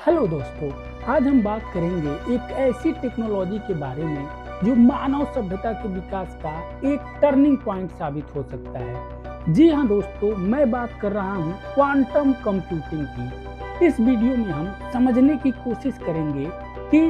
Hello दोस्तों, आज हम बात करेंगे एक ऐसी टेक्नोलॉजी के बारे में जो मानव सभ्यता के विकास का एक टर्निंग पॉइंट साबित हो सकता है। जी हाँ दोस्तों, मैं बात कर रहा हूँ क्वांटम कंप्यूटिंग की। इस वीडियो में हम समझने की कोशिश करेंगे कि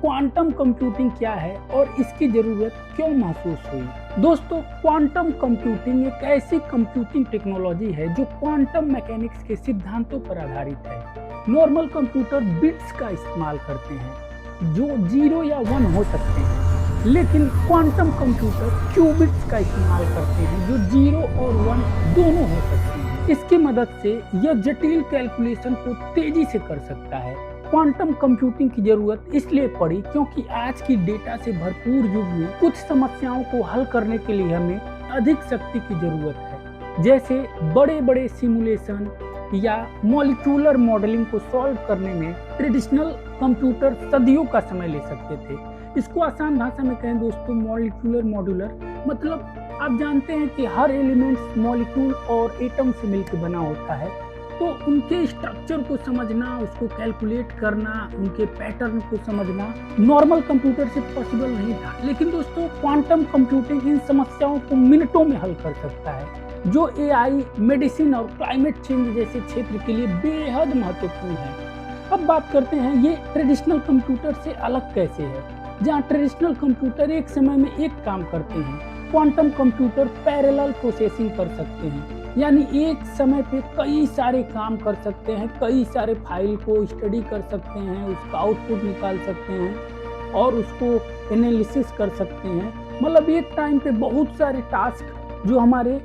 क्वांटम कंप्यूटिंग क्या है और इसकी ज़रूरत क्यों महसूस हुई। दोस्तों, क्वांटम कंप्यूटिंग एक ऐसी कंप्यूटिंग टेक्नोलॉजी है जो क्वांटम मैकेनिक्स के सिद्धांतों पर आधारित है। नॉर्मल कंप्यूटर बिट्स का इस्तेमाल करते हैं जो 0 या 1 हो सकते हैं, लेकिन क्वांटम कंप्यूटर क्यूबिट्स का इस्तेमाल करते हैं जो 0 और 1 दोनों हो सकते हैं। इसकी मदद से यह जटिल कैलकुलेशन को तेजी से कर सकता है। क्वांटम कंप्यूटिंग की जरूरत इसलिए पड़ी क्योंकि आज की डेटा से भरपूर युग में कुछ समस्याओं को हल करने के लिए हमें अधिक शक्ति की जरूरत है, जैसे बड़े बड़े सिमुलेशन या मॉलिक्यूलर मॉडलिंग को सॉल्व करने में ट्रेडिशनल कंप्यूटर सदियों का समय ले सकते थे। इसको आसान भाषा में कहें दोस्तों, मॉलिक्यूलर मॉड्यूलर मतलब आप जानते हैं कि हर एलिमेंट्स मॉलिक्यूल और एटम से मिलकर बना होता है, तो उनके स्ट्रक्चर को समझना, उसको कैलकुलेट करना, उनके पैटर्न को समझना नॉर्मल कंप्यूटर से पॉसिबल नहीं था। लेकिन दोस्तों, क्वांटम कंप्यूटिंग इन समस्याओं को मिनटों में हल कर सकता है, जो एआई, मेडिसिन और क्लाइमेट चेंज जैसे क्षेत्र के लिए बेहद महत्वपूर्ण है। अब बात करते हैं ये ट्रेडिशनल कंप्यूटर से अलग कैसे है। जहाँ ट्रेडिशनल कंप्यूटर एक समय में एक काम करते हैं, क्वांटम कंप्यूटर पैरेलल प्रोसेसिंग कर सकते हैं, यानी एक समय पे कई सारे काम कर सकते हैं, कई सारे फाइल को स्टडी कर सकते हैं, उसका आउटपुट निकाल सकते हैं और उसको एनालिसिस कर सकते हैं। मतलब एक टाइम पे बहुत सारे टास्क जो हमारे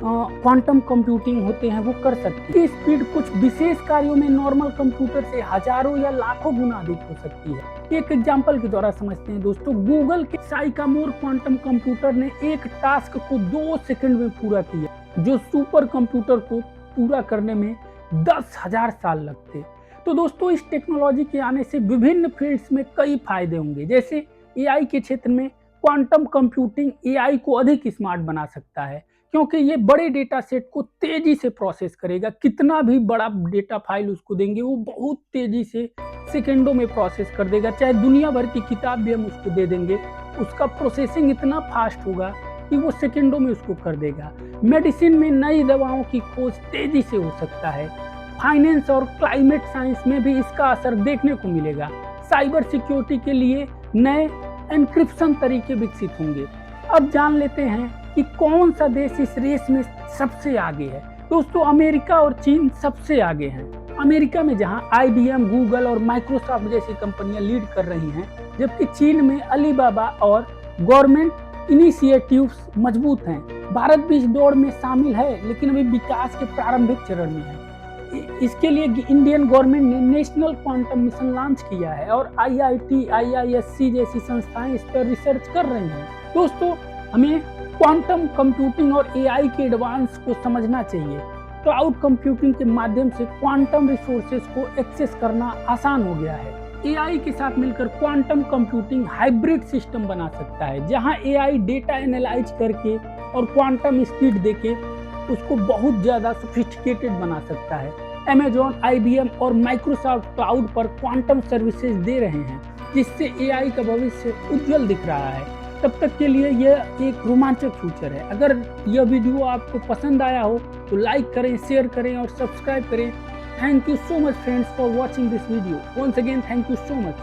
क्वांटम कंप्यूटिंग होते हैं वो कर सकती है। स्पीड कुछ विशेष कार्यों में नॉर्मल कंप्यूटर से हजारों या लाखों गुना अधिक हो सकती है। एक एग्जांपल के द्वारा समझते हैं दोस्तों, गूगल के साइकामोर क्वांटम कंप्यूटर ने एक टास्क को 2 सेकंड में पूरा किया, जो सुपर कंप्यूटर को पूरा करने में 10,000 साल लगते। तो दोस्तों, इस टेक्नोलॉजी के आने से विभिन्न फील्ड्स में कई फायदे होंगे। जैसे एआई के क्षेत्र में क्वांटम कंप्यूटिंग एआई को अधिक स्मार्ट बना सकता है, क्योंकि ये बड़े डेटा सेट को तेजी से प्रोसेस करेगा। कितना भी बड़ा डेटा फाइल उसको देंगे वो बहुत तेजी से सेकेंडों में प्रोसेस कर देगा। चाहे दुनिया भर की किताब भी हम उसको दे देंगे, उसका प्रोसेसिंग इतना फास्ट होगा कि वो सेकेंडों में उसको कर देगा। मेडिसिन में नई दवाओं की खोज तेजी से हो सकता है। फाइनेंस और क्लाइमेट साइंस में भी इसका असर देखने को मिलेगा। साइबर सिक्योरिटी के लिए नए एन्क्रिप्शन तरीके विकसित होंगे। अब जान लेते हैं कि कौन सा देश इस रेस में सबसे आगे है। दोस्तों, अमेरिका और चीन सबसे आगे हैं। अमेरिका में जहां आईबीएम, गूगल और माइक्रोसॉफ्ट जैसी कंपनियां लीड कर रही हैं, जबकि चीन में अलीबाबा और गवर्नमेंट इनिशिएटिव्स मजबूत हैं। भारत भी इस दौड़ में शामिल है, लेकिन अभी विकास के प्रारंभिक चरण में है। इसके लिए इंडियन गवर्नमेंट ने नेशनल क्वांटम मिशन लॉन्च किया है और आईआईटी, आईआईएससी जैसी संस्थाएं इस पर रिसर्च कर रही हैं। दोस्तों, हमें क्वांटम कंप्यूटिंग और एआई के एडवांस को समझना चाहिए। क्लाउड कंप्यूटिंग के माध्यम से क्वांटम रिसोर्सेज को एक्सेस करना आसान हो गया है। एआई के साथ मिलकर क्वांटम कंप्यूटिंग हाइब्रिड सिस्टम बना सकता है, जहां एआई डेटा एनालाइज करके और क्वांटम स्पीड देके उसको बहुत ज़्यादा सोफिस्टिकेटेड बना सकता है। अमेजॉन, आईबीएम और माइक्रोसॉफ्ट क्लाउड पर क्वांटम सर्विसेज दे रहे हैं, जिससे एआई का भविष्य उज्जवल दिख रहा है। तब तक के लिए यह एक रोमांचक फ्यूचर है। अगर यह वीडियो आपको पसंद आया हो तो लाइक करें, शेयर करें और सब्सक्राइब करें। Thank you so much friends for watching this video. Once again thank you so much.